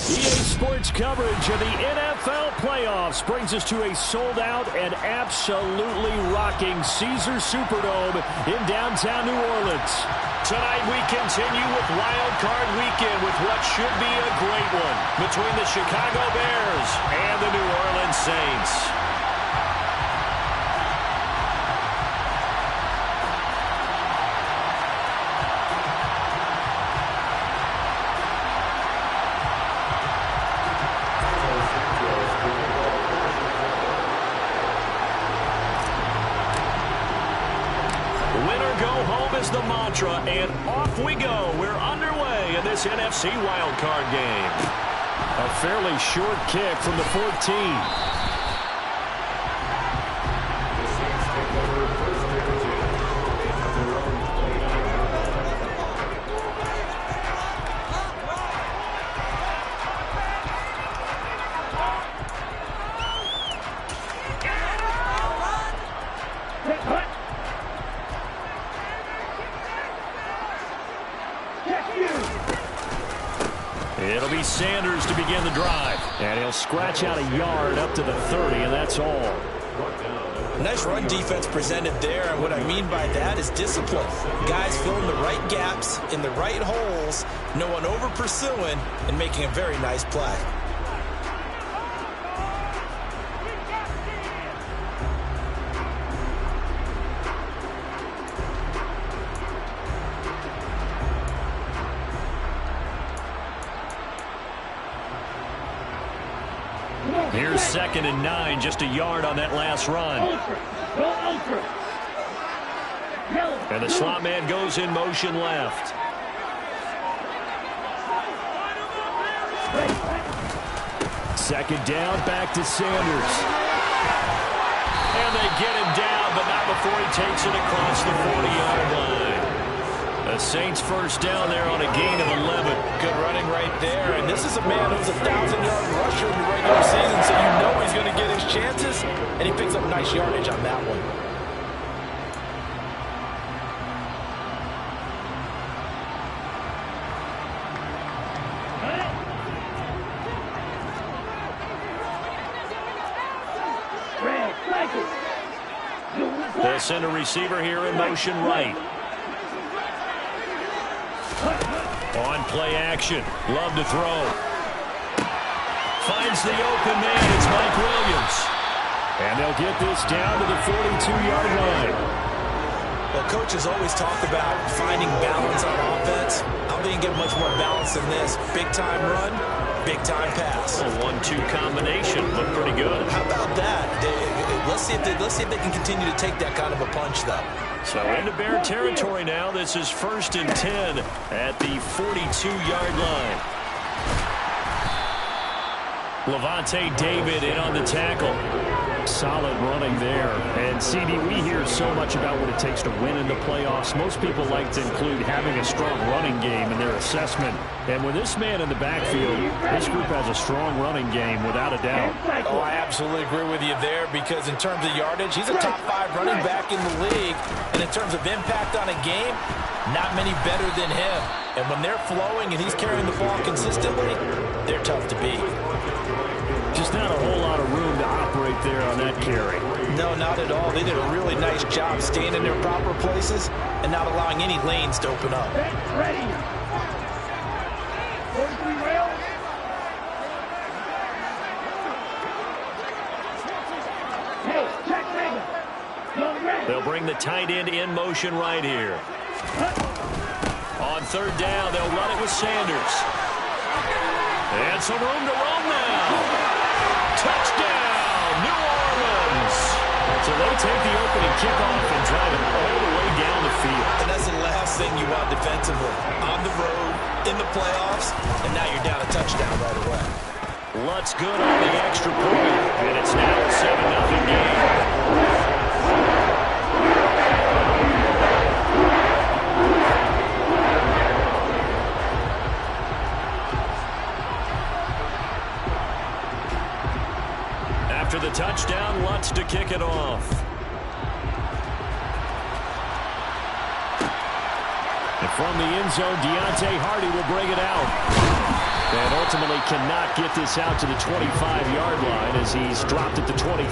EA Sports coverage of the NFL playoffs brings us to a sold-out and absolutely rocking Caesars Superdome in downtown New Orleans. Tonight we continue with Wild Card Weekend with what should be a great one between the Chicago Bears and the New Orleans Saints. The mantra, and off we go. We're underway in this NFC wildcard game. A fairly short kick from the 14. It'll be Sanders to begin the drive. And he'll scratch out a yard up to the 30, and that's all. Nice run defense presented there, and what I mean by that is discipline. Guys filling the right gaps in the right holes, no one over pursuing, and making a very nice play. Here's 2nd and 9, just a yard on that last run. And the slot man goes in motion left. Second down, back to Sanders. And they get him down, but not before he takes it across the 40-yard line. The Saints first down there on a gain of 11. Good running right there. And this is a man who's a 1,000-yard rusher in the regular season, so you know he's going to get his chances. And he picks up nice yardage on that one. They'll send a receiver here in motion right. On play action. Love to throw. Finds the open man. It's Mike Williams. And they'll get this down to the 42-yard line. Well, coaches always talk about finding balance on offense. I'm being get much more balance than this. Big-time run, big-time pass. A 1-2 combination. Looked pretty good. How about that? Let's see if they can continue to take that kind of a punch, though. So into Bear territory now. This is 1st and 10 at the 42-yard line. Levante David in on the tackle. Solid running there. And, CD, we hear so much about what it takes to win in the playoffs. Most people like to include having a strong running game in their assessment. And with this man in the backfield, this group has a strong running game without a doubt. Oh, I absolutely agree with you there because in terms of yardage, he's a top 5 running back in the league. And in terms of impact on a game, not many better than him. And when they're flowing and he's carrying the ball consistently, they're tough to beat. Just not a whole lot of room to operate there on that carry. No, not at all. They did a really nice job staying in their proper places and not allowing any lanes to open up. Ready. They'll bring the tight end in motion right here. On 3rd down, they'll run it with Sanders. And some room to roam now. Touchdown, New Orleans. So they take the opening kickoff and drive it all the way down the field. And that's the last thing you want defensively. On the road, in the playoffs, and now you're down a touchdown right away. Lutz good on the extra point, and it's now a 7-0 game. After the touchdown, Lutz to kick it off. And from the end zone, Deontay Hardy will bring it out. And ultimately cannot get this out to the 25-yard line as he's dropped at the 23.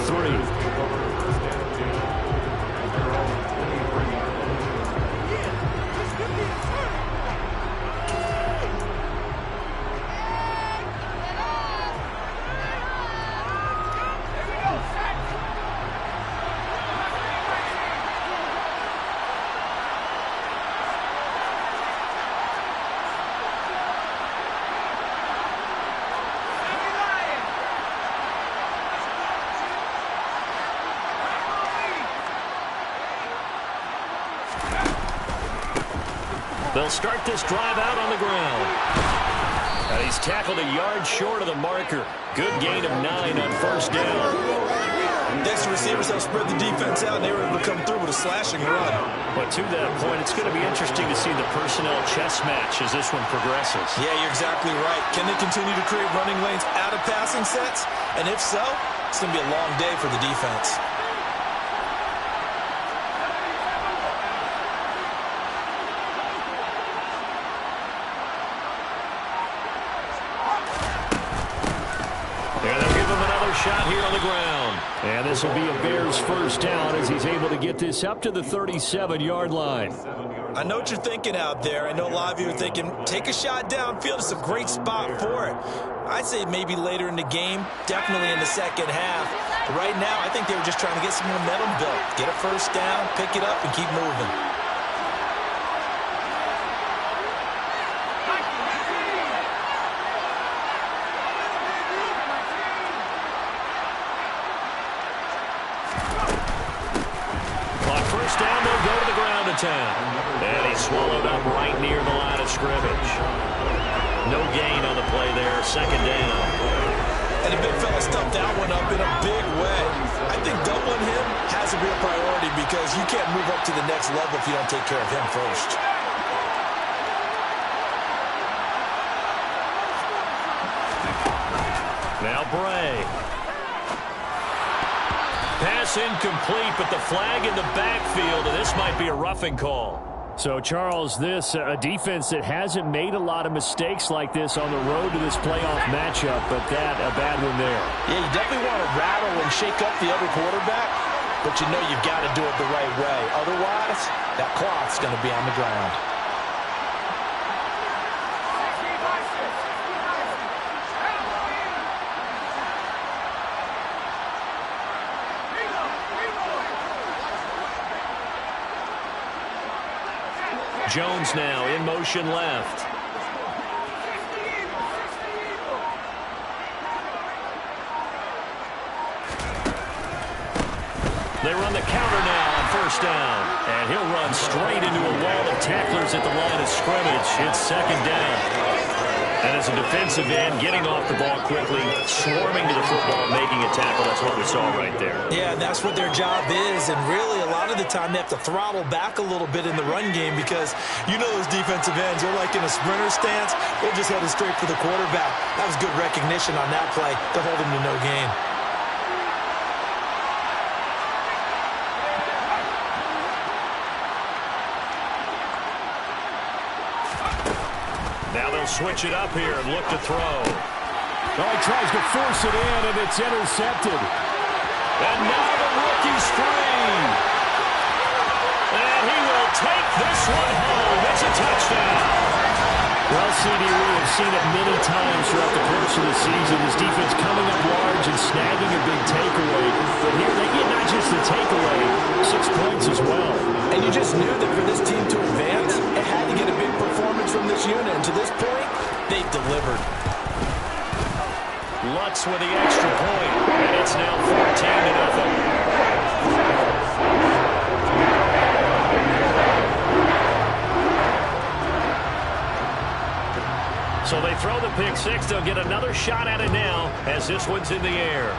They'll start this drive out on the ground. And he's tackled a yard short of the marker. Good gain of 9 on first down. Next receivers have spread the defense out, and they were able to come through with a slashing run. But to that point, it's going to be interesting to see the personnel chess match as this one progresses. Yeah, you're exactly right. Can they continue to create running lanes out of passing sets? And if so, it's going to be a long day for the defense. Shot here on the ground. And this will be a Bears first down as he's able to get this up to the 37-yard line. I know what you're thinking out there. I know a lot of you are thinking, take a shot downfield. It's a great spot for it. I'd say maybe later in the game, definitely in the second half. Right now, I think they were just trying to get some momentum built. Get a first down, pick it up, and keep moving. And he's swallowed up right near the line of scrimmage. No gain on the play there, second down. And the big fella stuffed that one up in a big way. I think doubling him has to be a priority because you can't move up to the next level if you don't take care of him first. Now Bray. Pass incomplete, but the flag in the backfield, and this might be a roughing call. So, Charles, this a defense that hasn't made a lot of mistakes like this on the road to this playoff matchup, but that a bad one there. Yeah, you definitely want to rattle and shake up the other quarterback, but you know you've got to do it the right way. Otherwise, that cloth's going to be on the ground. Jones now in motion left. They run the counter now on first down. And he'll run straight into a wall of tacklers at the line of scrimmage. It's second down. And as a defensive end, getting off the ball quickly, swarming to the football, making a tackle. That's what we saw right there. Yeah, that's what their job is. And really, a lot of the time, they have to throttle back a little bit in the run game because you know those defensive ends, they're like in a sprinter stance. They're just headed straight for the quarterback. That was good recognition on that play to hold him to no gain. Now they'll switch it up here and look to throw. Oh, he tries to force it in, and it's intercepted. And now the rookie's free. And he will take this one home. It's a touchdown. Well, CD, we have seen it many times throughout the course of the season. This defense coming up large and snagging a big takeaway. But here they get not just the takeaway, 6 points as well. And you just knew that for this team to advance, it had to get a big performance from this unit. And to this point, they've delivered. Lutz with the extra point. And it's now 14-0. So they throw the pick six. They'll get another shot at it now as this one's in the air.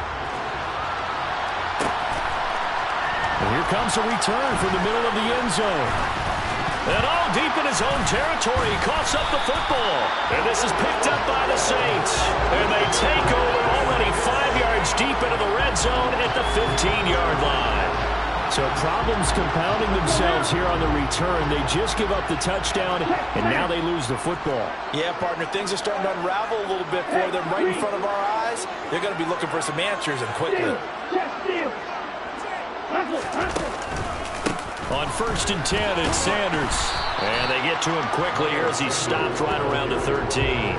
And here comes a return from the middle of the end zone. And all deep in his own territory, he coughs up the football. And this is picked up by the Saints. And they take over already 5 yards deep into the red zone at the 15-yard line. So problems compounding themselves here on the return. They just give up the touchdown, and now they lose the football. Yeah, partner, things are starting to unravel a little bit for them right in front of our eyes. They're going to be looking for some answers, and quickly. On 1st and 10, it's Sanders. And they get to him quickly here as he stopped right around the 13.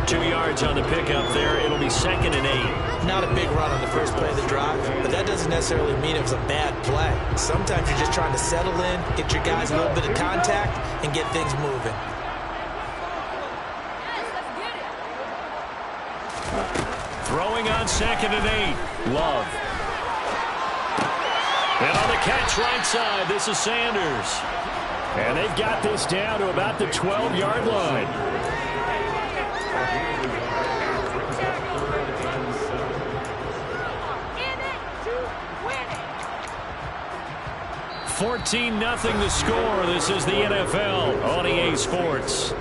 2 yards on the pickup there. It'll be 2nd and 8. Not a big run on the first play of the drive, but that doesn't necessarily mean it was a bad play. Sometimes you're just trying to settle in, get your guys a little bit of contact, and get things moving. Throwing on 2nd and 8. Love. And on the catch right side, this is Sanders. And they've got this down to about the 12-yard line. $14-0 the score. This is the NFL on EA Sports.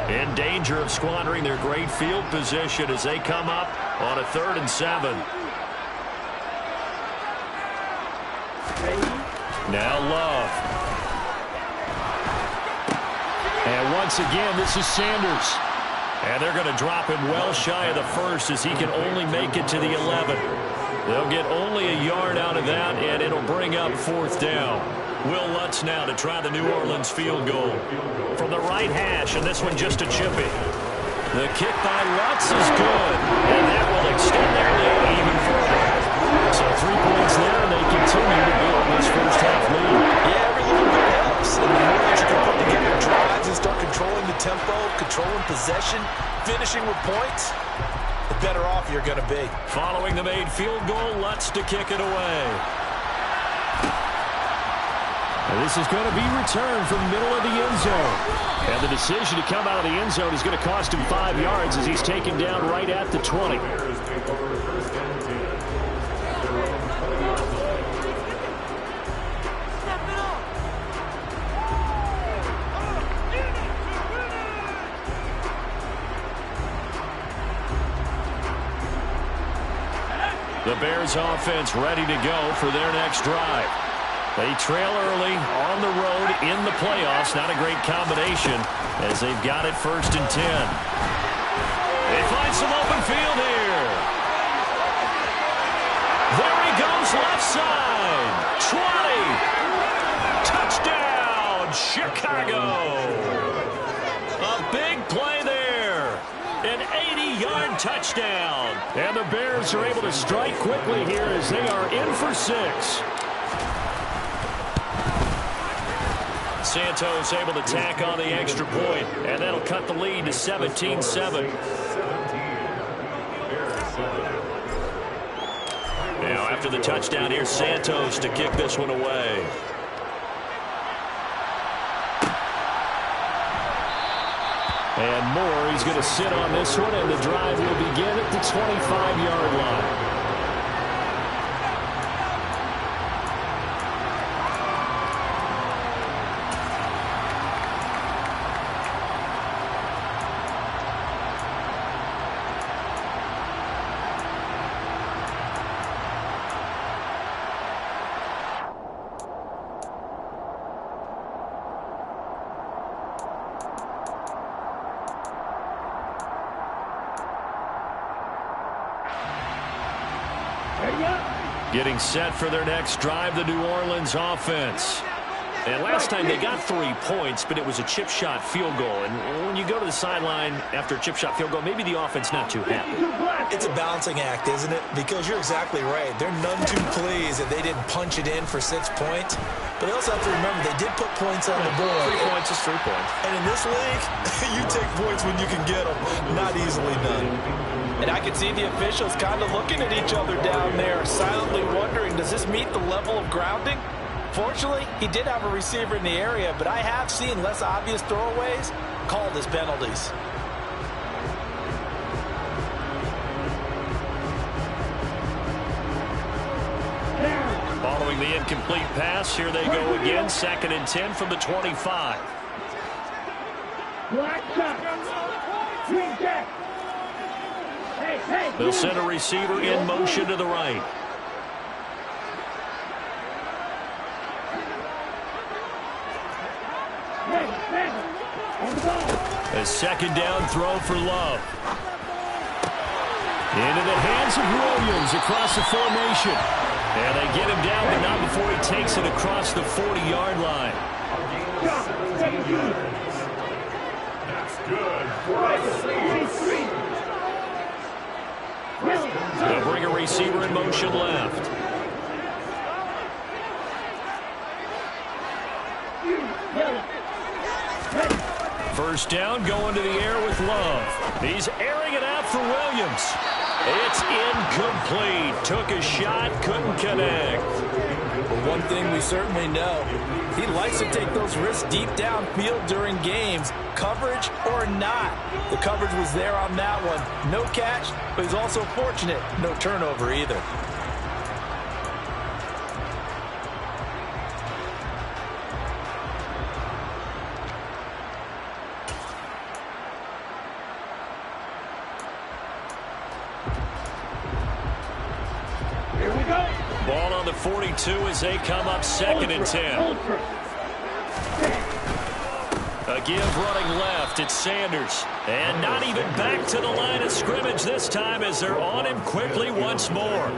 In danger of squandering their great field position as they come up on a 3rd and 7. Now Love. And once again, this is Sanders. And they're going to drop him well shy of the 1st as he can only make it to the 11. They'll get only a yard out of that, and it'll bring up 4th down. Will Lutz now to try the New Orleans field goal. From the right hash, and this one just a chippy. The kick by Lutz is good, and that will extend their lead even further. So 3 points there, and they continue to build this first half lead. Yeah, every little bit helps. And the more that you can put together drives and start controlling the tempo, controlling possession, finishing with points, the better off you're going to be. Following the made field goal, Lutz to kick it away. And this is going to be returned from middle of the end zone. And the decision to come out of the end zone is going to cost him 5 yards as he's taken down right at the 20. The Bears offense ready to go for their next drive. They trail early on the road in the playoffs. Not a great combination as they've got it 1st and 10. They find some open field here. There he goes left side. 20. Touchdown, Chicago. A big play there. An 80-yard touchdown. And the Bears are able to strike quickly here as they are in for 6. Santos able to tack on the extra point, and that'll cut the lead to 17-7. Now, after the touchdown, here's Santos to kick this one away. And Moore, he's going to sit on this one, and the drive will begin at the 25-yard line. Getting set for their next drive, the New Orleans offense. And last time they got 3 points, but it was a chip shot field goal. And when you go to the sideline after a chip shot field goal, maybe the offense not too happy. It's a balancing act, isn't it? Because you're exactly right. They're none too pleased that they didn't punch it in for 6 points. But they also have to remember they did put points on the board. 3 points is 3 points. And in this league, you take points when you can get them. Not easily done. And I can see the officials kind of looking at each other down there, silently wondering, does this meet the level of grounding? Fortunately, he did have a receiver in the area, but I have seen less obvious throwaways called as penalties. Following the incomplete pass, here they go again. 2nd and 10 from the 25. They'll send a receiver in motion to the right. A 2nd down throw for Love. Into the hands of Williams across the formation. And they get him down, but not before he takes it across the 40-yard line. That's good. They'll bring a receiver in motion left. First down, going to the air with Love. He's airing it out for Williams. It's incomplete. Took a shot, couldn't connect. Well, one thing we certainly know, he likes to take those risks deep downfield during games, coverage or not. The coverage was there on that one. No catch, but he's also fortunate. No turnover either. Ball on the 42 as they come up 2nd and 10. A give running left. It's Sanders. And not even back to the line of scrimmage this time as they're on him quickly once more.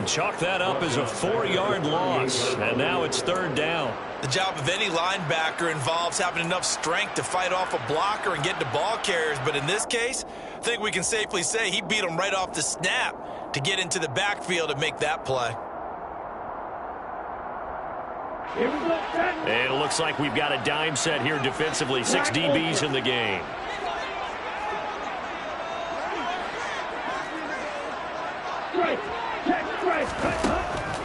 Chalk that up as a 4-yard loss. And now it's 3rd down. The job of any linebacker involves having enough strength to fight off a blocker and get to ball carriers. But in this case, I think we can safely say he beat him right off the snap to get into the backfield and make that play. And it looks like we've got a dime set here defensively. 6 DBs in the game.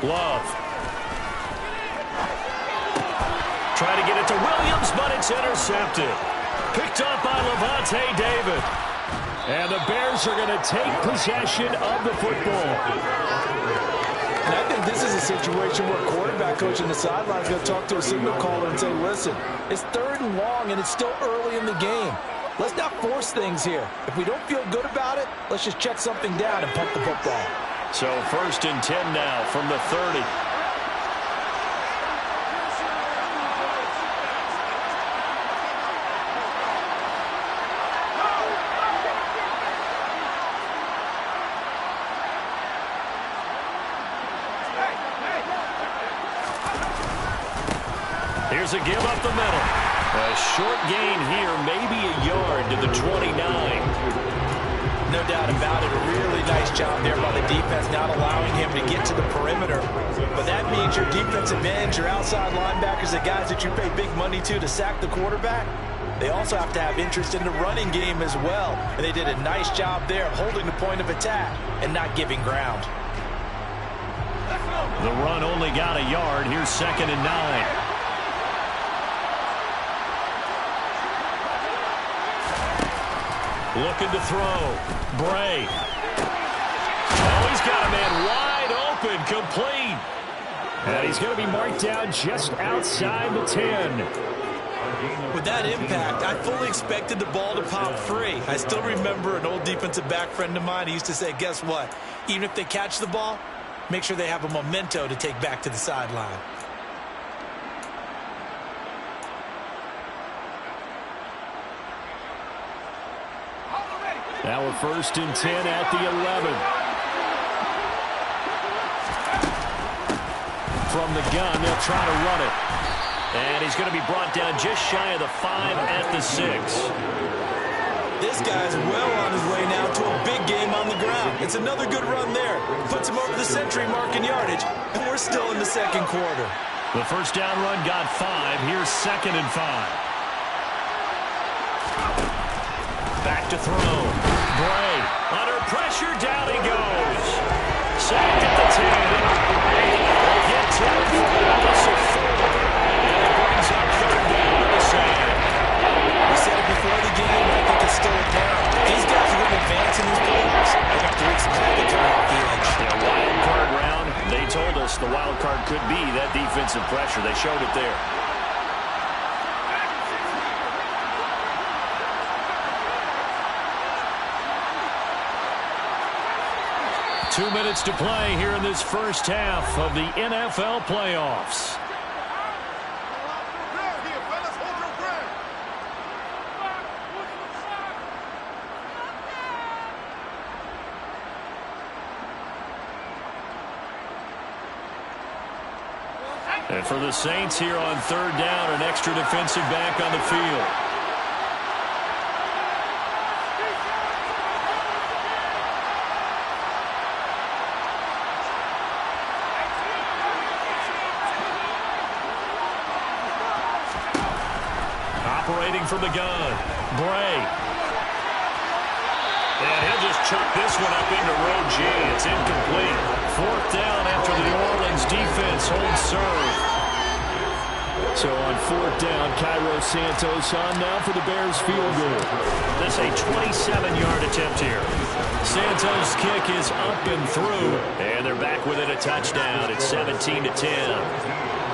Love. Trying to get it to Williams, but it's intercepted. Picked up by Levante David. And the Bears are going to take possession of the football. And I think this is a situation where quarterback coach on the sideline is going to talk to a signal caller and say, listen, it's 3rd and long and it's still early in the game. Let's not force things here. If we don't feel good about it, let's just check something down and punt the football. So 1st and 10 now from the 30. Here's a give up the middle. A short gain here, maybe a yard to the 29. No doubt about it. A really nice job there by the defense, not allowing him to get to the perimeter. But that means your defensive ends, your outside linebackers, the guys that you pay big money to sack the quarterback, they also have to have interest in the running game as well. And they did a nice job there holding the point of attack and not giving ground. The run only got a yard. Here's 2nd and 9. Looking to throw. Bray. Oh, he's got a man wide open, complete. And he's going to be marked down just outside the 10. With that impact, I fully expected the ball to pop free. I still remember an old defensive back friend of mine. He used to say, guess what? Even if they catch the ball, make sure they have a memento to take back to the sideline. Now we're 1st and 10 at the 11. From the gun, they'll try to run it. And he's going to be brought down just shy of the 5 at the 6. This guy's well on his way now to a big game on the ground. It's another good run there. Puts him over the century mark in yardage, and we're still in the 2nd quarter. The first down run got 5. Here's 2nd and 5. Back to throw. Bray under pressure, down he goes. Sacked at the 10. They get to it for the loss of 4. And it brings up 3rd down to the same. We said it before the game, I think it's still apparent. These guys are going to advance in these playoffs. They have to make some happen coming off the edge. Yeah, wild card round. They told us the wild card could be that defensive pressure. They showed it there. Two minutes to play here in this first half of the NFL playoffs. And for the Saints here on third down, an extra defensive back on the field. Operating from the gun, Bray. And he'll just chuck this one up into row G. It's incomplete. Fourth down after the New Orleans defense holds serve. So on fourth down, Cairo Santos on now for the Bears field goal. This a 27-yard attempt here. Santos' kick is up and through, and they're back within a touchdown. It's 17-10.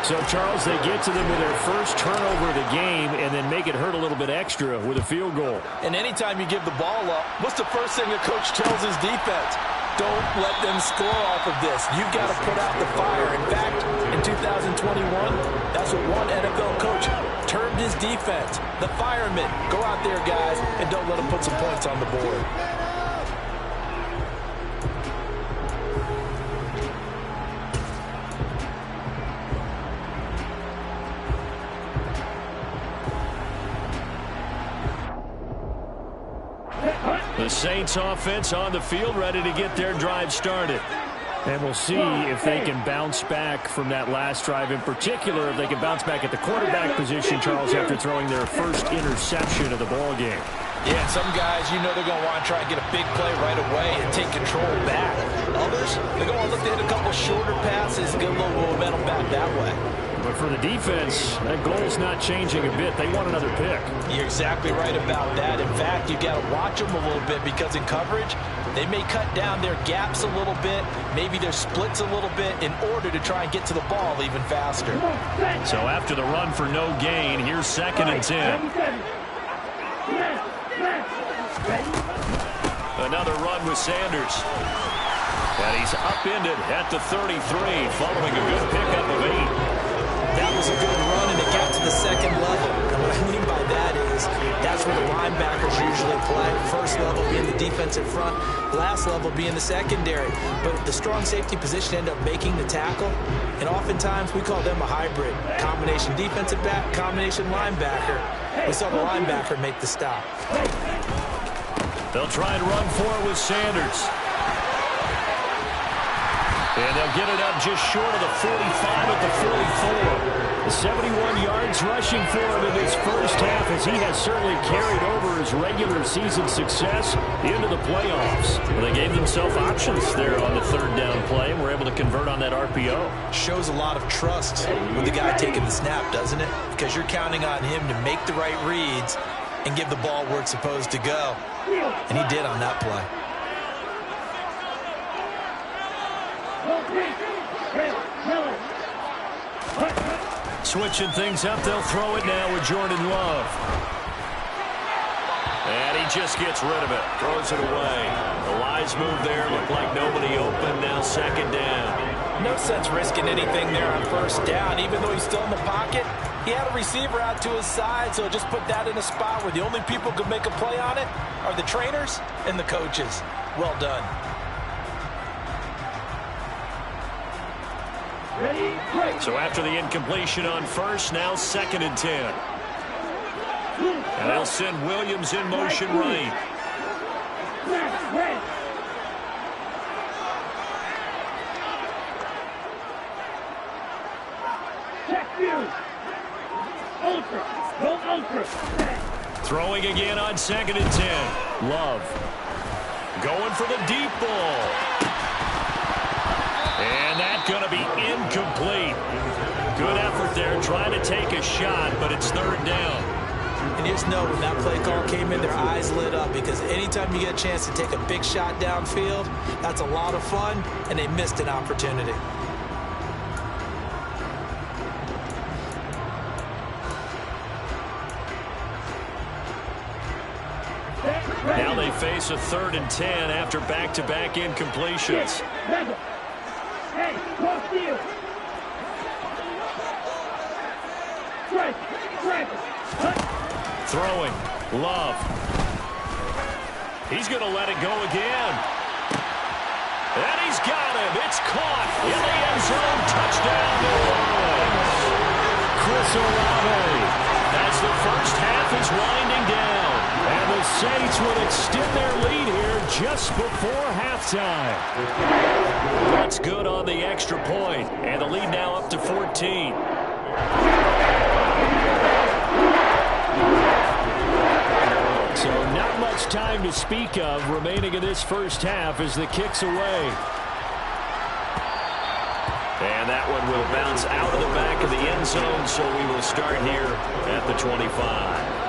So, Charles, they get to them with their first turnover of the game and then make it hurt a little bit extra with a field goal. And anytime you give the ball up, what's the first thing a coach tells his defense? Don't let them score off of this. You've got to put out the fire. In fact, in 2021, that's what one NFL coach termed his defense. The firemen. Go out there, guys, and don't let them put some points on the board. The Saints offense on the field, ready to get their drive started. And we'll see if they can bounce back from that last drive. In particular, if they can bounce back at the quarterback position, Charles, after throwing their first interception of the ball game. Yeah, some guys, you know they're going to want to try and get a big play right away and take control back. Others, they're going to look to hit a couple shorter passes, get a little momentum back that way. But for the defense, that goal's not changing a bit. They want another pick. You're exactly right about that. In fact, you've got to watch them a little bit because in coverage, they may cut down their gaps a little bit, maybe their splits a little bit in order to try and get to the ball even faster. So after the run for no gain, here's 2nd and 10. Another run with Sanders. And he's upended at the 33 following a good pickup of 8. That was a good run, and it got to the second level. And what I mean by that is that's where the linebackers usually play. First level being the defensive front, last level being the secondary. But the strong safety position ended up making the tackle, and oftentimes we call them a hybrid. Combination defensive back, combination linebacker. We saw the linebacker make the stop. They'll try and run for it with Sanders. And they'll get it up just short of the 45 at the 44. 71 yards rushing for him in this first half as he has certainly carried over his regular season success into the playoffs. Well, they gave themselves options there on the third down play and were able to convert on that RPO. Shows a lot of trust with the guy taking the snap, doesn't it? Because you're counting on him to make the right reads and give the ball where it's supposed to go. And he did on that play. Switching things up, they'll throw it now with Jordan Love. And he just gets rid of it, throws it away. The wise move there, looked like nobody open, now 2nd down. No sense risking anything there on first down. Even though he's still in the pocket, he had a receiver out to his side, so just put that in a spot where the only people who could make a play on it are the trainers and the coaches. Well done. So after the incompletion on first, now 2nd and 10. And they'll send Williams in motion right. Throwing again on 2nd and 10. Love. Going for the deep ball. And that's going to be incomplete. Good effort there, trying to take a shot, but it's 3rd down. And you just know when that play call came in, their eyes lit up because anytime you get a chance to take a big shot downfield, that's a lot of fun, and they missed an opportunity. Now they face a 3rd and 10 after back-to-back incompletions. Throwing. Love. He's going to let it go again. And he's got him. It's caught in the end zone. Touchdown, New Orleans. Chris Olave, as the first half is winding down. And the Saints would extend their lead here just before halftime. That's good on the extra point. And the lead now up to 14. So not much time to speak of remaining in this first half as the kick's away. And that one will bounce out of the back of the end zone, so we will start here at the 25.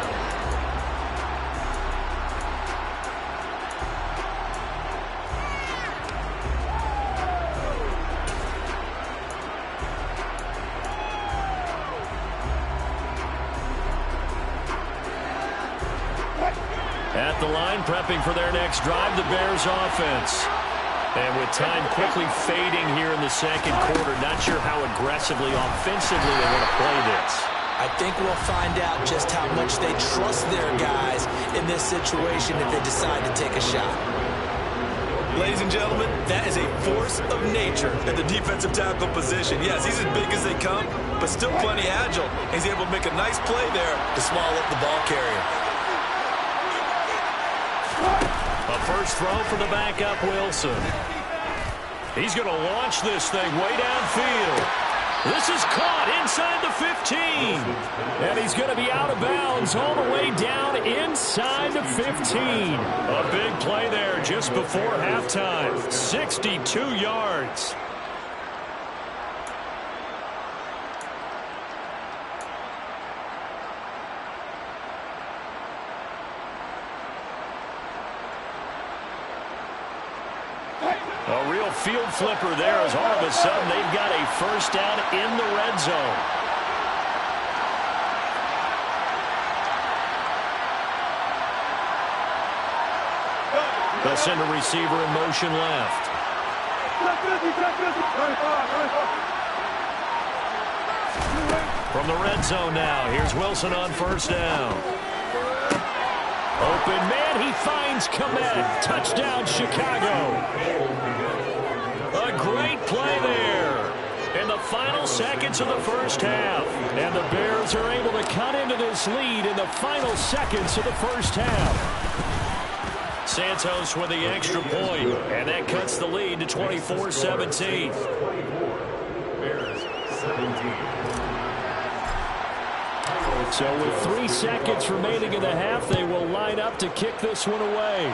At the line, prepping for their next drive, the Bears offense. And with time quickly fading here in the second quarter, not sure how aggressively, offensively they want to play this. I think we'll find out just how much they trust their guys in this situation if they decide to take a shot. Ladies and gentlemen, that is a force of nature at the defensive tackle position. Yes, he's as big as they come, but still plenty agile. He's able to make a nice play there to swallow up the ball carrier. A first throw for the backup, Wilson. He's going to launch this thing way downfield. This is caught inside the 15. And he's going to be out of bounds all the way down inside the 15. A big play there just before halftime. 62 yards. A real field flipper there as all of a sudden they've got a first down in the red zone. They'll send a receiver in motion left. From the red zone now, here's Wilson on first down. Open man, he finds Komet. Touchdown, Chicago. A great play there in the final seconds of the first half. And the Bears are able to cut into this lead in the final seconds of the first half. Santos with the extra point, and that cuts the lead to 24-17. Bears 17. So with 3 seconds remaining in the half, they will line up to kick this one away.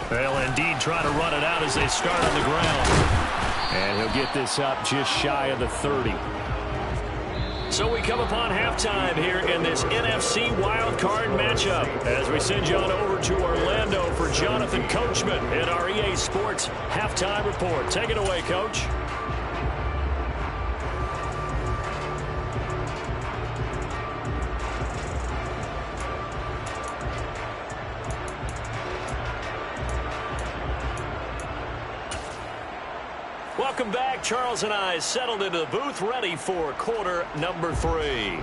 They'll indeed try to run it out as they start on the ground. And he'll get this up just shy of the 30. So we come upon halftime here in this NFC wildcard matchup as we send you on over to Orlando for Jonathan Coachman in our EA Sports Halftime Report. Take it away, Coach. Welcome back. Charles and I settled into the booth, ready for quarter number 3.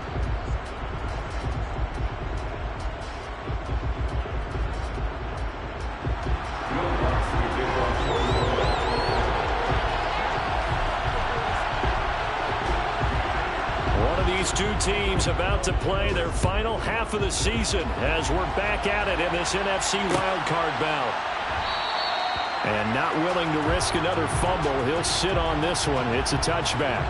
One of these two teams about to play their final half of the season as we're back at it in this NFC wildcard bout. And not willing to risk another fumble, he'll sit on this one. It's a touchback.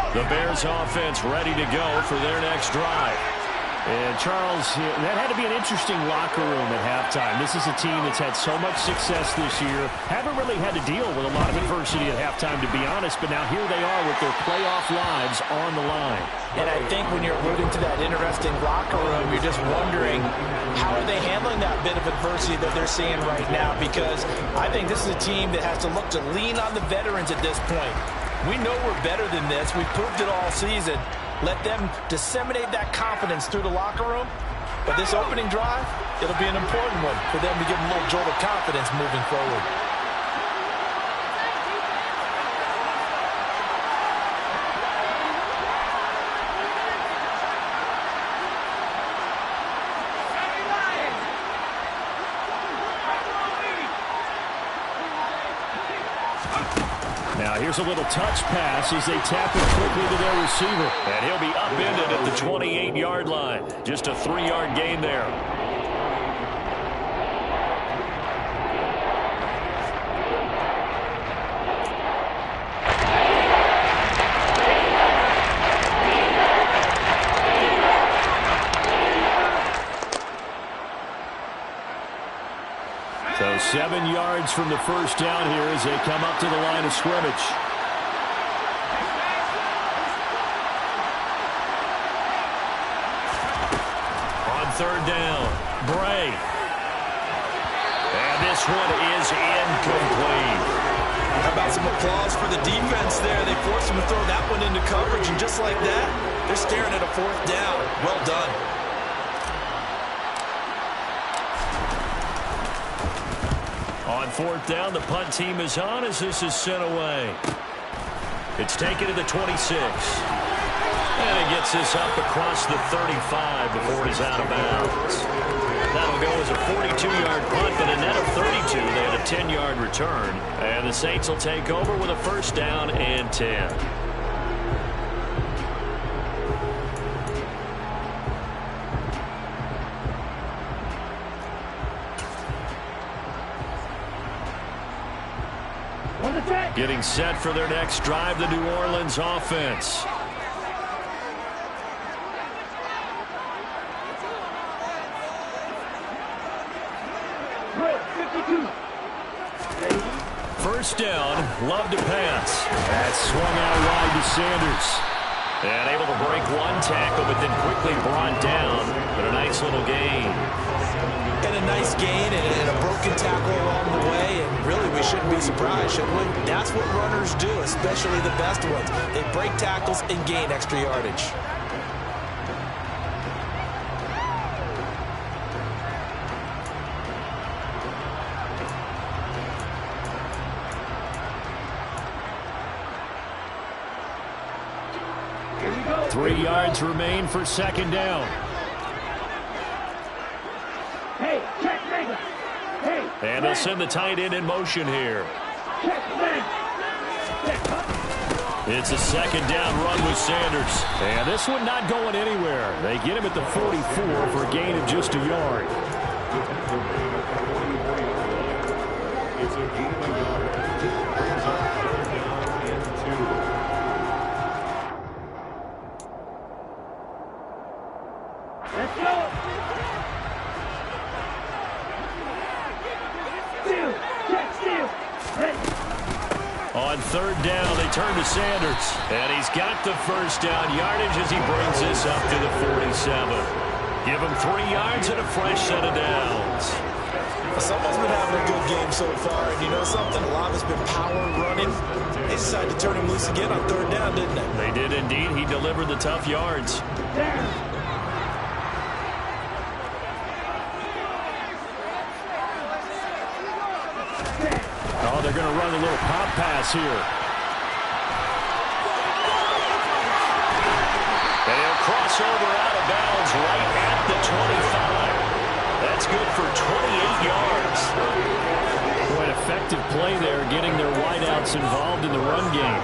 The Bears offense ready to go for their next drive. And, Charles, that had to be an interesting locker room at halftime. This is a team that's had so much success this year. Haven't really had to deal with a lot of adversity at halftime, to be honest, but now here they are with their playoff lives on the line. And I think when you're alluding to that interesting locker room, you're just wondering how are they handling that bit of adversity that they're seeing right now, because I think this is a team that has to look to lean on the veterans at this point. We know we're better than this. We've proved it all season. Let them disseminate that confidence through the locker room. But this opening drive, it'll be an important one for them to give them a little jolt of confidence moving forward. Now here's a little touch pass as they tap it quickly to their receiver. And he'll be upended at the 28-yard line. Just a 3-yard gain there. So 7 yards from the first down here as they come up to the line of scrimmage. On third down, Bray. And this one is incomplete. How about some applause for the defense there? They forced him to throw that one into coverage, and just like that, they're staring at a fourth down. Well done. On fourth down, the punt team is on as this is sent away. It's taken to the 26. And it gets this up across the 35 before it is out of bounds. That'll go as a 42-yard punt, but a net of 32. They had a 10-yard return. And the Saints will take over with a first down and 10. Getting set for their next drive, the New Orleans offense. First down, love to pass. That's swung out wide to Sanders. And able to break one tackle, but then quickly brought down. But a nice little gain. And a nice gain and a broken tackle along the way. And really, we shouldn't be surprised, should we? That's what runners do, especially the best ones. They break tackles and gain extra yardage. Here we go. 3 yards remain for second down. Hey, check man. Hey. And they'll send the tight end in motion here. Check man. It's a second down run with Sanders. And this one not going anywhere. They get him at the 44 for a gain of just a yard. It's a gain of a yard. Let's go. Steal. Check steal. Ready. On third down, they turn to Sanders. And he's got the first down yardage as he brings this up to the 47. Give him 3 yards and a fresh set of downs. Someone's been having a good game so far. And you know something? A lot of it's been power running. They decided to turn him loose again on third down, didn't they? They did indeed. He delivered the tough yards. Oh, they're going to run a little pop pass here. And he'll cross over out of bounds right at the 25. That's good for 28 yards. Quite effective play there, getting their wideouts involved in the run game.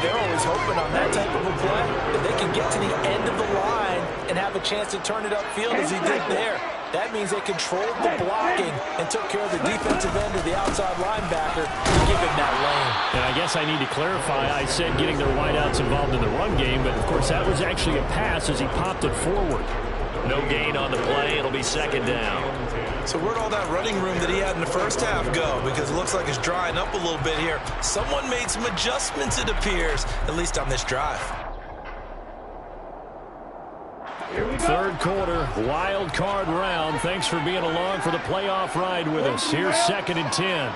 They're always hoping on that type of a play that they can get to the end of the line and have a chance to turn it upfield as he did there. That means they controlled the blocking and took care of the defensive end of the outside linebacker to give him that lane. And I guess I need to clarify, I said getting their wideouts involved in the run game, but of course that was actually a pass as he popped it forward. No gain on the play. It'll be second down. So where'd all that running room that he had in the first half go? Because it looks like it's drying up a little bit here. Someone made some adjustments, it appears, at least on this drive. Third quarter, wild card round. Thanks for being along for the playoff ride with us. Here's 2nd and 10.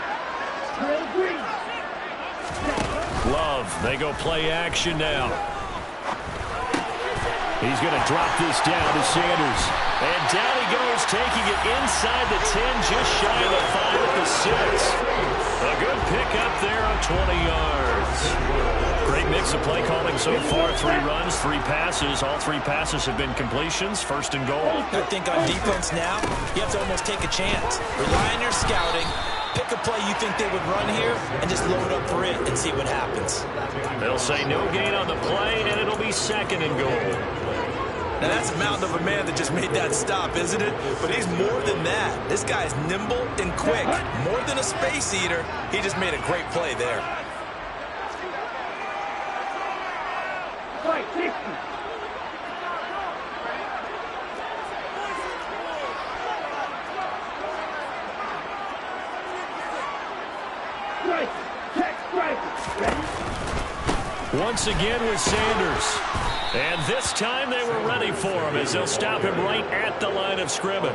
Love, they go play action now. He's going to drop this down to Sanders. And down he goes, taking it inside the 10, just shy of the 5 at the 6. A good pickup there on 20 yards. Great mix of play calling so far. 3 runs, 3 passes. All 3 passes have been completions. 1st and goal. I think on defense now, you have to almost take a chance. Rely on your scouting. Pick a play you think they would run here and just load up for it and see what happens. They'll say no gain on the play, and it'll be 2nd and goal. Now, that's a mountain of a man that just made that stop, isn't it? But he's more than that. This guy's nimble and quick. More than a space eater. He just made a great play there. Fight 60. Strike. Check strike. Ready? Once again with Sanders. And this time they were ready for him as they'll stop him right at the line of scrimmage.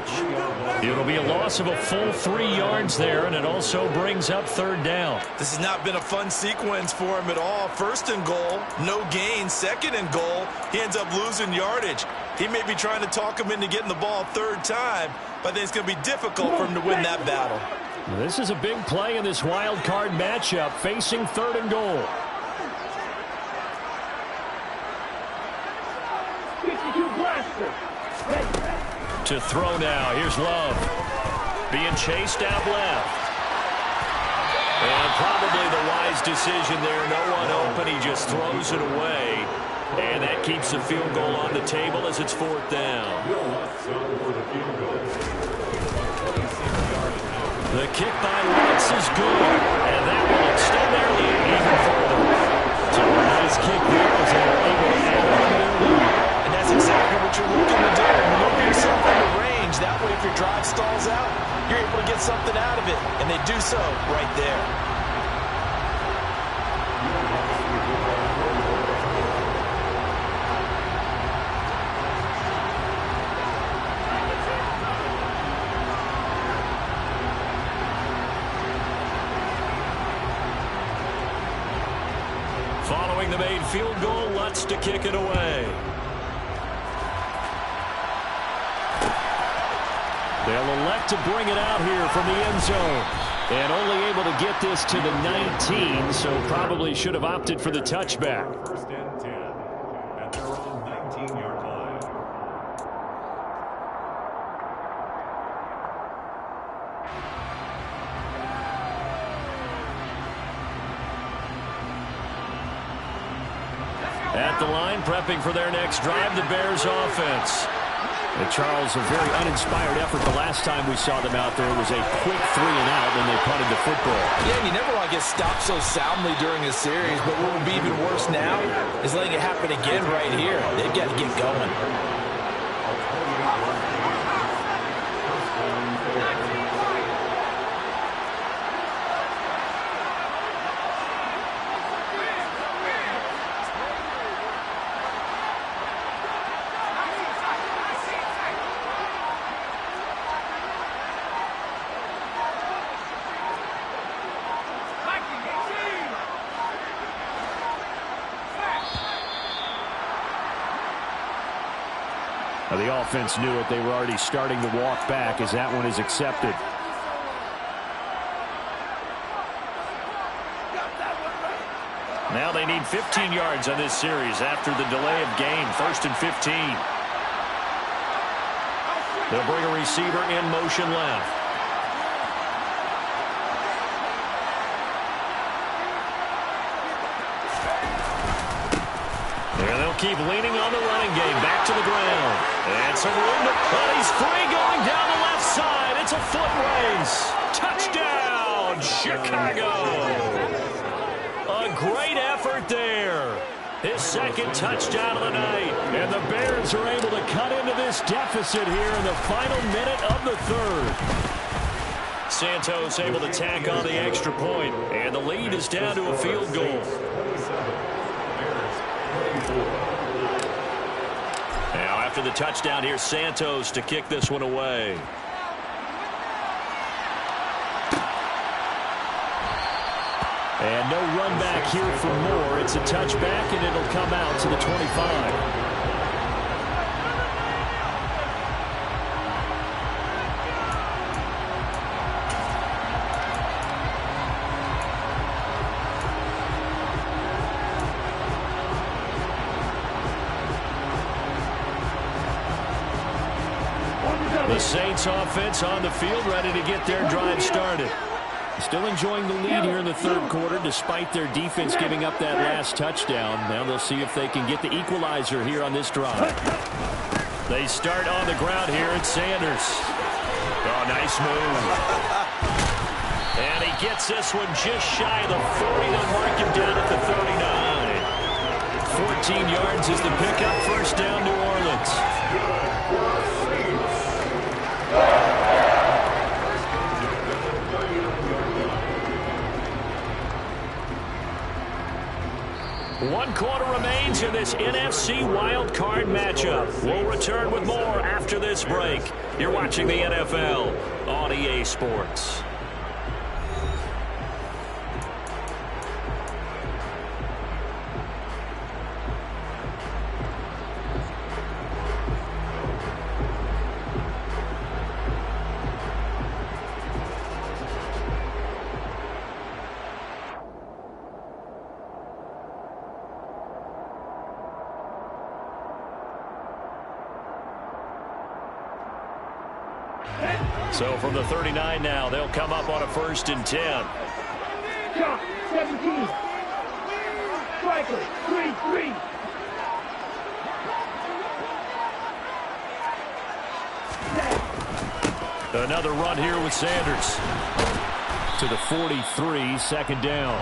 It'll be a loss of a full 3 yards there, and it also brings up 3rd down. This has not been a fun sequence for him at all. 1st and goal, no gain. 2nd and goal, he ends up losing yardage. He may be trying to talk him into getting the ball 3rd time, but I think it's going to be difficult for him to win that battle. This is a big play in this wild card matchup, facing 3rd and goal. To throw now. Here's Love. Being chased out left. And probably the wise decision there. No one open. He just throws it away. And that keeps the field goal on the table as it's 4th down. The kick by Lutz is good. And that will extend their lead even further. So a nice kick there as they were able to add on their lead. And that's exactly what you're looking to do. Maneuver yourself into range. That way, if your drive stalls out, you're able to get something out of it. And they do so right there. Following the made field goal, Lutz to kick it away. They'll elect to bring it out here from the end zone. And only able to get this to the 19, so probably should have opted for the touchback. 1st and 10 at their own 19-yard line. At the line, prepping for their next drive, the Bears offense. And Charles, a very uninspired effort the last time we saw them out there. It was a quick 3 and out when they punted the football. Yeah, and you never want to get stopped so soundly during a series, but what would be even worse now is letting it happen again right here. They've got to get going. Now, the offense knew it. They were already starting to walk back as that one is accepted. Now they need 15 yards on this series after the delay of game. 1st and 15. They'll bring a receiver in motion left. And they'll keep leaning on the running game. Back to the ground. And some room to put. He's free going down the left side. It's a foot race. Touchdown, Chicago. A great effort there. His second touchdown of the night. And the Bears are able to cut into this deficit here in the final minute of the third. Santos able to tack on the extra point. And the lead is down to a field goal. Now after the touchdown, here's Santos to kick this one away. And no run back here for Moore. It's a touchback, and it'll come out to the 25. The Saints offense on the field, ready to get their drive started. Still enjoying the lead here in the third quarter, despite their defense giving up that last touchdown. Now they'll see if they can get the equalizer here on this drive. They start on the ground here at Sanders. Oh, nice move. And he gets this one just shy of the 40. They'll mark him down at the 39. 14 yards is the pickup. First down, New Orleans. One quarter remains in this NFC wildcard matchup. We'll return with more after this break. You're watching the NFL on EA Sports. So from the 39 now, they'll come up on a 1st and 10. Shot, 17. Striker, 3-3. Another run here with Sanders. To the 43, second down.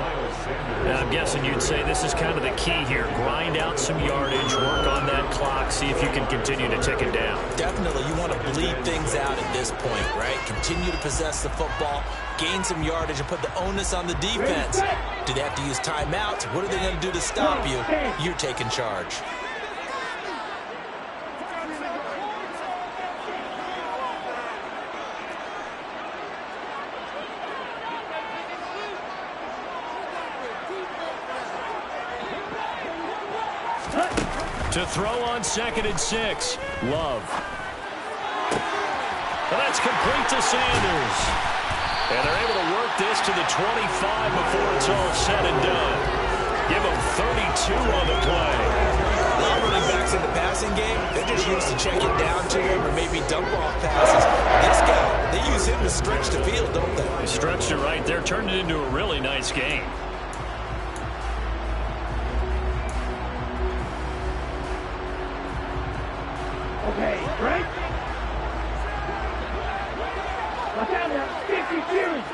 Now, I'm guessing you'd say this is kind of the key here. Grind out some yardage, work on that clock, see if you can continue to tick it down. Definitely, you want to bleed things out at this point, right? Continue to possess the football, gain some yardage, and put the onus on the defense. Do they have to use timeouts? What are they going to do to stop you? You're taking charge. To throw on 2nd and 6. Love. And that's complete to Sanders. And they're able to work this to the 25 before it's all said and done. Give them 32 on the play. A lot of running backs in the passing game, they're just used to check it down to him or maybe dump off passes. This guy, they use him to stretch the field, don't they? They stretched it right there, turned it into a really nice game. Okay, right? Watch out now, 50 series.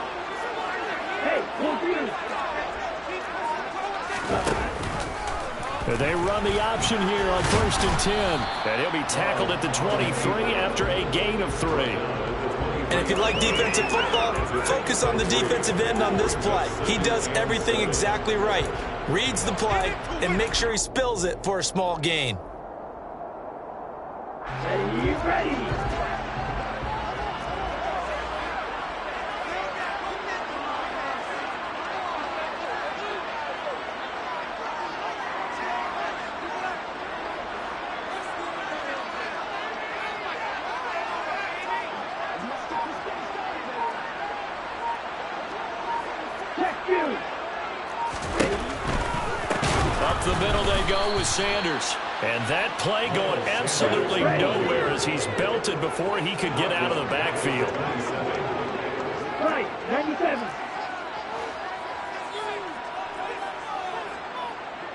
Hey, pull through. They run the option here on 1st and 10. And he'll be tackled at the 23 after a gain of 3. And if you like defensive football, focus on the defensive end on this play. He does everything exactly right. Reads the play and make sure he spills it for a small gain. Ready. Up the middle they go with Sanders. And that play going absolutely nowhere as he's belted before he could get out of the backfield. Right, 97.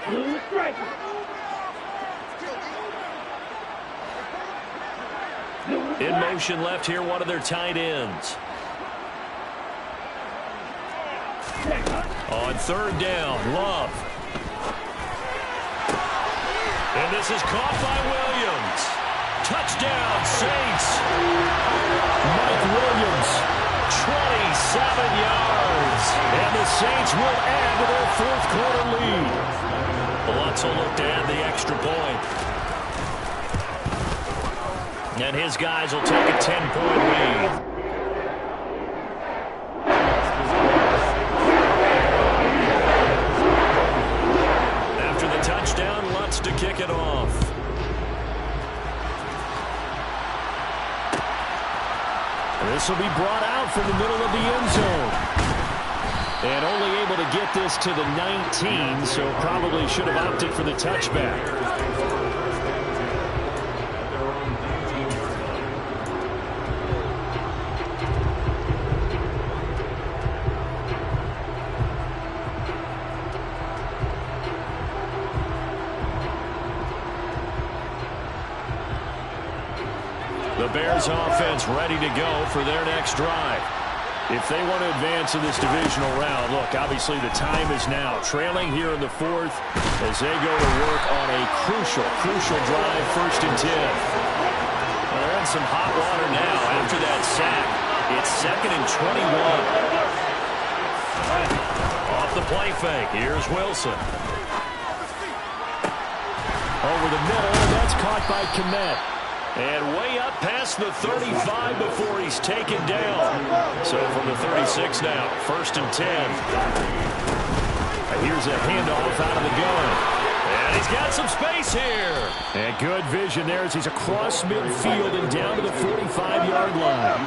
Blue striker. In motion left here, one of their tight ends. On third down, Love. And this is caught by Williams. Touchdown, Saints. Mike Williams, 27 yards. And the Saints will add to their fourth quarter lead. Lutz will look to add the extra point. And his guys will take a 10-point lead. After the touchdown, Lutz to kick it off. This will be brought out from the middle of the end zone. And only able to get this to the 19, so probably should have opted for the touchback. The Bears offense ready to go for their next drive. If they want to advance in this divisional round, look, obviously the time is now. Trailing here in the fourth as they go to work on a crucial drive, 1st and 10. Well, they're in some hot water now after that sack. It's 2nd and 21. Off the play fake, here's Wilson. Over the middle, and that's caught by Kmet. And way up past the 35 before he's taken down. So from the 36 now, 1st and 10. Here's a handoff out of the gun. And he's got some space here. And good vision there as he's across midfield and down to the 45-yard line.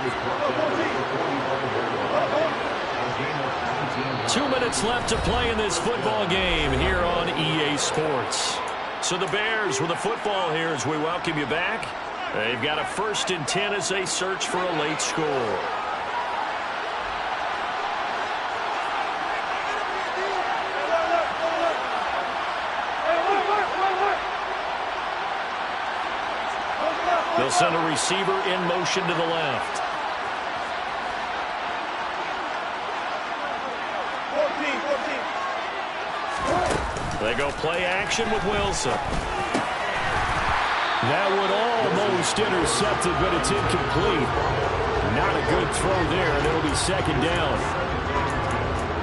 2 minutes left to play in this football game here on EA Sports. So the Bears with the football here as we welcome you back. They've got a 1st and 10 as they search for a late score. They'll send a receiver in motion to the left. 14. They go play action with Wilson. That would almost intercept it, but it's incomplete. Not a good throw there, and it'll be 2nd down.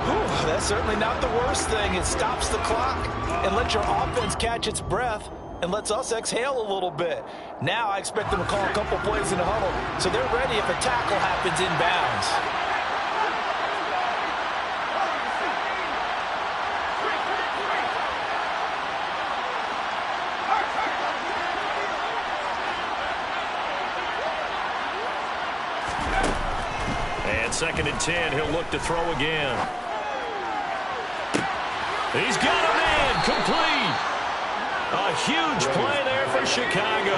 Whew, that's certainly not the worst thing. It stops the clock and lets your offense catch its breath and lets us exhale a little bit. Now I expect them to call a couple plays in the huddle, so they're ready if a tackle happens inbounds. And 2nd and 10, he'll look to throw again. He's got a man, complete. A huge play there for Chicago.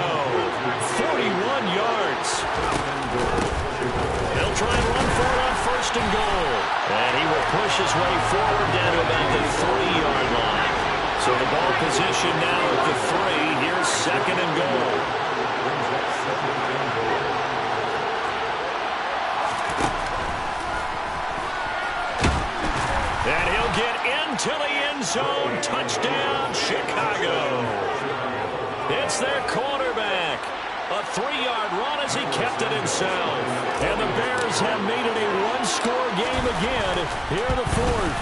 41 yards. They'll try and run for it on 1st and goal. And he will push his way forward down to about the 3-yard line. So the ball position now at the 3. Here's 2nd and goal. And he'll get into the end zone. Touchdown, Chicago. It's their quarterback. A 3-yard run as he kept it himself. And the Bears have made it a one-score game again here in the fourth.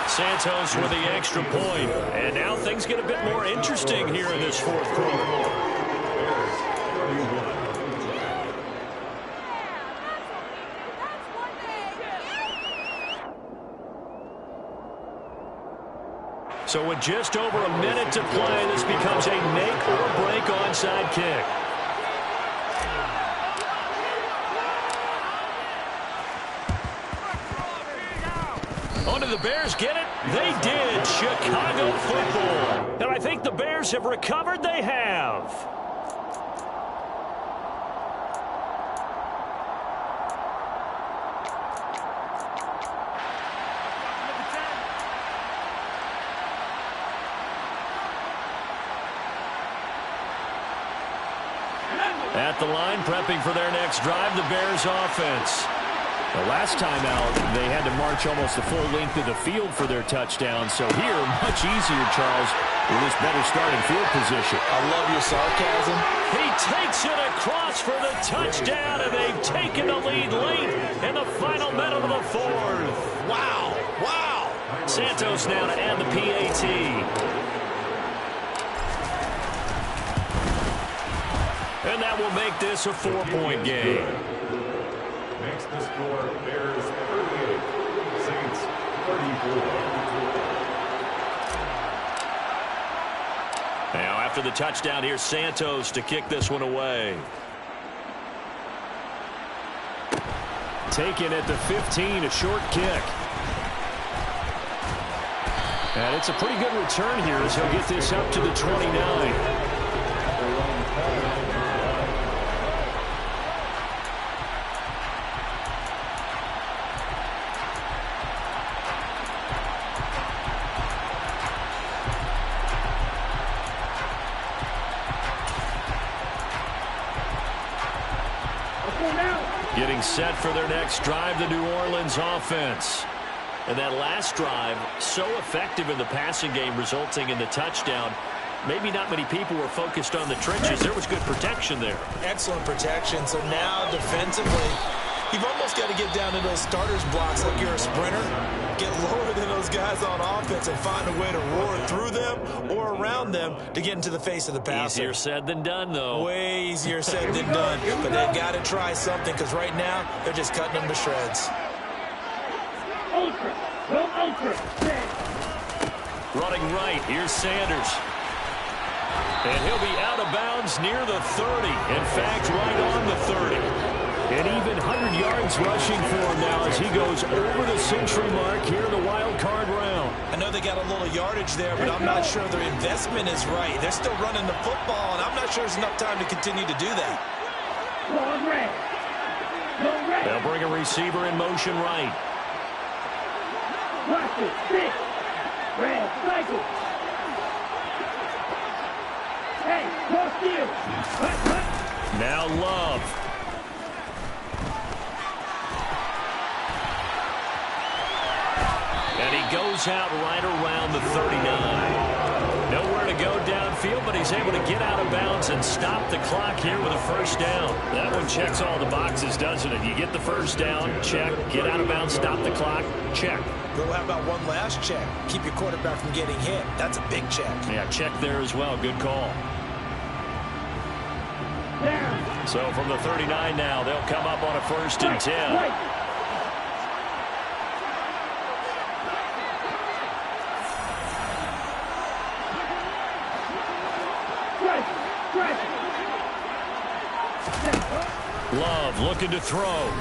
Santos with the extra point. And now things get a bit more interesting here in this fourth quarter. So with just over a minute to play, this becomes a make-or-break onside kick. Oh, did the Bears get it? They did. Chicago football. And I think the Bears have recovered. They have. At the line, prepping for their next drive, the Bears offense. The last time out, they had to march almost the full length of the field for their touchdown. So here, much easier, Charles, with this better starting field position. I love your sarcasm. He takes it across for the touchdown, and they've taken the lead late in the final minute of the fourth. Wow. Wow. Santos now to add the PAT. And that will make this a 4-point game. Makes the score Bears 38, Saints 34. Now after the touchdown, here's Santos to kick this one away. Taken at the 15, a short kick. And it's a pretty good return here as he'll get this up to the 29. Getting set for their next drive, the New Orleans offense. And that last drive, so effective in the passing game, resulting in the touchdown. Maybe not many people were focused on the trenches. There was good protection there. Excellent protection. So now defensively, you've almost got to get down to those starters blocks like you're a sprinter. Get lower than those guys on offense and find a way to roar through them or around them to get into the face of the passer. Easier said than done, though. Way easier said than done. But they've got to try something because right now they're just cutting them to shreds. Ultra. Go ultra. Running right, here's Sanders. And he'll be out of bounds near the 30. In fact, right on the 30. And even 100 yards rushing for him now as he goes over the century mark here in the wild card round. I know they got a little yardage there, but I'm not sure their investment is right. They're still running the football, and I'm not sure there's enough time to continue to do that. They'll bring a receiver in motion right. Watch it. Six. Red. Cycle. Hey, cross field. Now Love. And he goes out right around the 39. Nowhere to go downfield, but he's able to get out of bounds and stop the clock here with a first down. That one checks all the boxes, doesn't it? You get the first down, check. Get out of bounds, stop the clock, check. Well, how about one last check? Keep your quarterback from getting hit. That's a big check. Yeah, check there as well. Good call. So from the 39 now, they'll come up on a 1st and 10. Love looking to throw.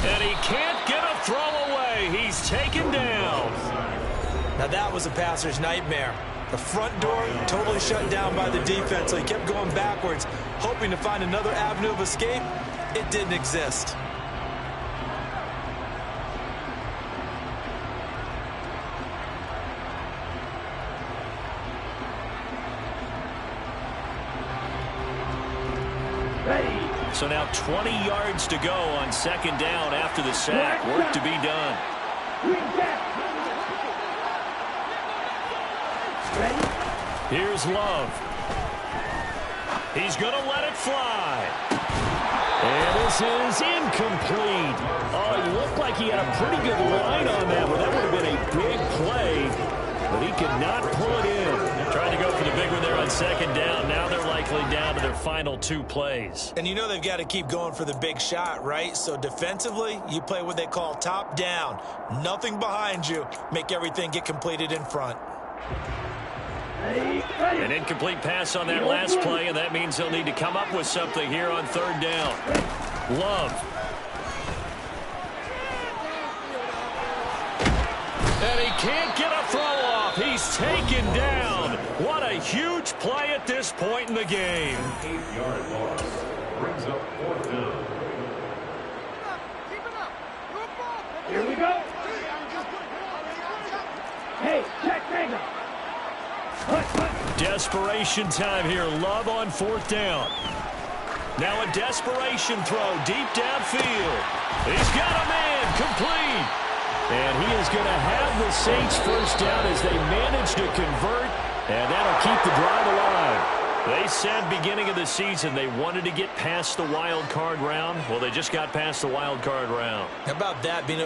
And he can't get a throw away. He's taken down. Now that was a passer's nightmare. The front door totally shut down by the defense, so he kept going backwards, hoping to find another avenue of escape. It didn't exist. So now 20 yards to go on 2nd down after the sack. Work to be done. Here's Love. He's going to let it fly. And this is incomplete. Oh, it looked like he had a pretty good line on that one. That would have been a big play, but he could not pull it in. Trying to go for the big one there on 2nd down. Now they're likely down to their final 2 plays. And you know they've got to keep going for the big shot, right? So defensively, you play what they call top down. Nothing behind you. Make everything get completed in front. An incomplete pass on that last play, and that means they'll need to come up with something here on 3rd down. Love. And he can't get a throw off. He's taken down. What a huge play at this point in the game. 8-yard loss. Brings up 4th down. Here we go. Hey, check finger. Desperation time here. Love on 4th down. Now a desperation throw deep downfield. He's got a man complete. And he is going to have the Saints first down as they manage to convert. And that'll keep the drive alive. They said beginning of the season they wanted to get past the wild card round. Well, they just got past the wild card round. How about that, being able